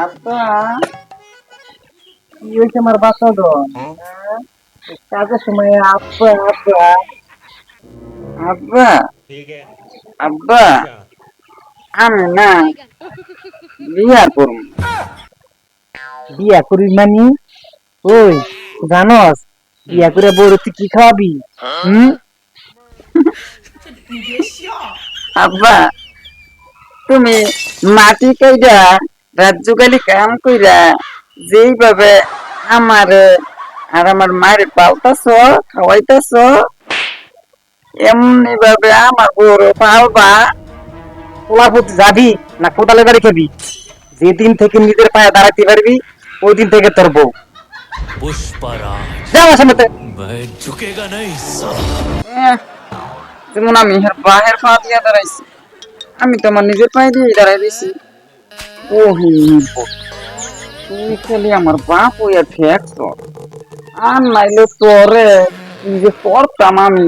আব্বা কি হয়েছে আমার বাচ্চা দল কাজের সময় আব্বা আব্বা আব্বা ठीक है আব্বা अच्छा আমি না বিয়া করুম বিয়া করিস মানে ওই জানস বিয়া করে বড় তুই কি খাওয়াবি হুম আব্বা তুমি মাটি কইরা রাজ্যকালি কাম কইরা যেইভাবে আমারে আর আমার মায়ের পালতাছ খাওয়াইতাছ এমনি ভাবে আমার বড় পালবা পোলাপুত যাবি না কোদালে বাড়ি খাবি যেদিন থেকে নিজের পায়ে দাঁড়াতে পারবি ওই দিন থেকে তোর বউ पुष्पराज যা আমার সামনে থেকে। मैं झुकेगा नहीं साला। যেমন আমি হের বাহের পা দিয়ে দাঁড়াইছি আমি তো আমার নিজের পায়ে দিয়ে দাঁড়াই দিছি ও তুই খালি আমার বাপ হইয়া ঠেকছ আর নাইলে তোরে কি যে করতাম আমি